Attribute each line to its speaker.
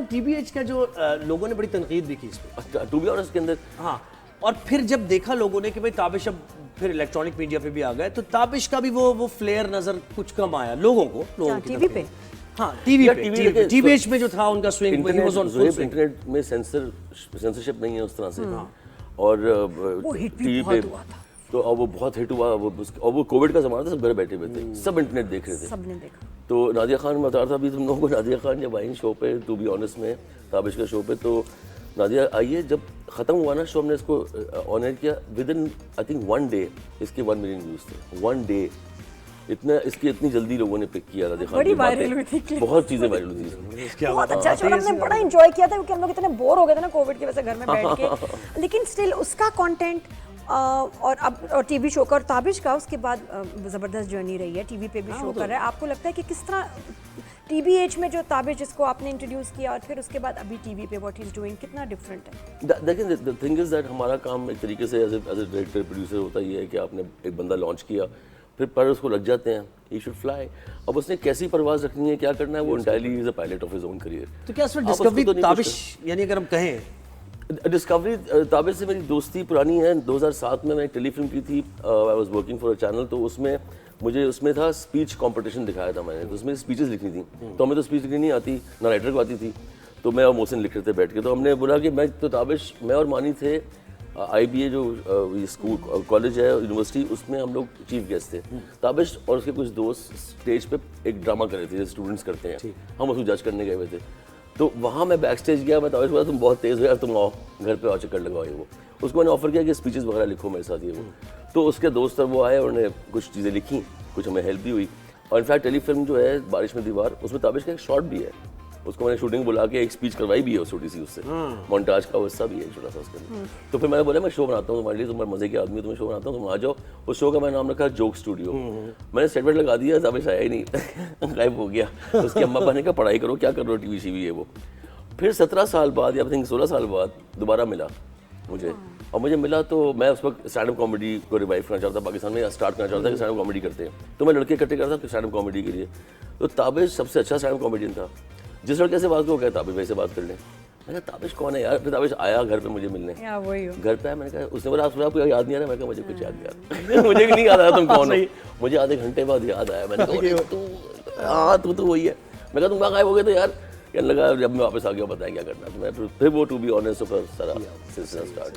Speaker 1: TBH का जो लोगों ने बड़ी तनकीद भी की इस पे,
Speaker 2: टू बी ऑनेस्ट के अंदर।
Speaker 1: हाँ, और फिर जब देखा लोगों ने कि भाई ताबिश अब फिर इलेक्ट्रॉनिक मीडिया पे भी आ गए, तो ताबिश का भी वो फ्लेयर नजर कुछ कम आया लोगों की
Speaker 3: टीवी पे।
Speaker 1: हाँ, टीवी पे टीबीएच में जो था उनका स्विंग,
Speaker 2: इंटरनेट में सेंसरशिप नहीं है उस तरह से। और
Speaker 3: वो हिट भी
Speaker 2: टीवी
Speaker 3: बहुत
Speaker 2: पे
Speaker 3: हुआ था।
Speaker 2: तो अब वो बहुत हिट हुआ। और वो कोविड का जमाना था, सब घर बैठे हुए थे, सब इंटरनेट देख रहे थे।
Speaker 3: सबने देखा।
Speaker 2: तो नादिया खान बता रहा था अभी तुम लोगों को, नादिया खान जब आई शो पे, टू बी ऑनेस्ट में ताबिश का शो पे, तो नादिया आई है, जब ख़त्म हुआ ना शो, हमने इसको ऑन एयर किया, with in I think 1 day इसके 1 मिलियन व्यूज़ थे। 1 डे इतना, इसकी इतनी जल्दी लोगों ने पिक किया। नादिया खान
Speaker 3: बड़ी
Speaker 2: की बातें,
Speaker 3: वायरल हुई थी,
Speaker 2: बहुत चीज़ें वायरल हुई थी।
Speaker 3: बहुत अच्छा शो, हमने बड़ा एंजॉय किया था क्योंकि हम लोग इतने बोर हो गए थे ना कोविड की वजह से घर में बैठ के। लेकिन स्टिल उसका कंटेंट और अब टीवी शो का और ताबिश का उसके बाद ज़बरदस्त जर्नी रही है, टीवी पे भी शो कर रहा है। आपको लगता है कि किस तरह टीबीएच में जो ताबिश जिसको आपने इंट्रोड्यूस किया और फिर उसके बाद अभी टीवी पे व्हाट ही इज डूइंग कितना डिफरेंट है?
Speaker 2: देखिए, द थिंग इज दैट हमारा काम एक तरीके से एज ए डायरेक्टर प्रोड्यूसर होता ही है कि आपने एक बंदा लॉन्च किया, फिर पर उसको लग जाते हैं, ही शुड फ्लाई। अब उसने कैसी परवाज़ रखनी है, क्या करना है, वो entirely is a pilot of his own career.
Speaker 1: तो क्या इसमें डिस्कवरी ताबिश, यानी अगर हम कहें
Speaker 2: डिस्कवरी ताबिश से मेरी दोस्ती पुरानी है। 2007 में मैं एक टेलीफिल्म की थी, I was working for a channel, तो उसमें मुझे उसमें था स्पीच कंपटीशन दिखाया था मैंने, तो उसमें स्पीचेस लिखनी थी। तो हमें तो स्पीच लिखनी नहीं आती, ना राइटर को आती थी, तो मैं और मोहसिन लिख रहे थे बैठ के। तो हमने बोला कि मैं तो ताबिश, मैं और मानी थे, IBA जो स्कूल कॉलेज है यूनिवर्सिटी, उसमें हम लोग चीफ गेस्ट थे। ताबिश और उसके कुछ दोस्त स्टेज पे एक ड्रामा कर रहे थे जैसे स्टूडेंट्स करते हैं, हम उसको जज करने गए हुए थे। तो वहाँ मैं बैक स्टेज गया, मैं ताबिश बोला तुम बहुत तेज़ हो यार, तुम आओ घर पे आओ, चक्कर लगाओ ये वो। उसको मैंने ऑफर किया कि स्पीचेस वगैरह लिखो मेरे साथ ये वो। तो उसके दोस्त और वो आए, उन्होंने कुछ चीज़ें लिखी, कुछ हमें हेल्प भी हुई। और इनफैक्ट टेलीफिल्म जो है बारिश में दीवार, उसमें ताबिश का एक शॉट भी है, उसको मैंने शूटिंग बुला के एक स्पीच करवाई भी है उस छोटी सी, उससे मोन्टाज का हिस्सा भी है छोटा सा उसके लिए। तो फिर मैंने बोला मैं शो बनाता हूँ तुम्हारे लिए, तुम्हारे मजे के आदमी हो, तुम्हें शो बनाता हूँ, तुम आ जाओ। उस शो का मैंने नाम रखा जोक स्टूडियो। मैंने सेटमेंट लगा दिया, ताबिश आया ही नहीं, गायब हो गया। उसके अम्मा पापा ने कहा पढ़ाई करो, क्या कर रहे हो टीवी शीवी है वो। फिर 17 साल बाद या 16 साल बाद दोबारा मिला मुझे, और मुझे मिला तो मैं उस वक्त स्टैंड अप कॉमेडी को रिवाइव करना चाहता था, पाकिस्तान में स्टार्ट करना चाहता था कि स्टैंड अप कॉमेडी करते हैं। तो मैं लड़के इकट्ठे करता था स्टैंड अप कॉमेडी के लिए। तो ताबिश सबसे अच्छा स्टैंड अप कॉमेडियन था। जिस लड़के से बात को कहता ताबिश भाई से बात कर लें, मैंने कहा ताबिश कौन है यार। फिर ताबिश आया घर पे मुझे मिलने, घर पे आया, मैंने कहा, उसने बोला आपको याद नहीं आ रहा? मैं कहा मुझे कुछ याद नहीं आ रहा। मुझे नहीं याद आया तुम कौन हो। मुझे आधे घंटे बाद याद आया, मैंने कहा तू, हाँ तू तो वही है। मैं कहा तुम कहाँ गायब हो गए? तो यार कहने लगा जब मैं वापस आ गया बताया क्या करना। तो मैं फिर वो टू बी ऑनेस्ट सारा सिलसिला स्टार्ट।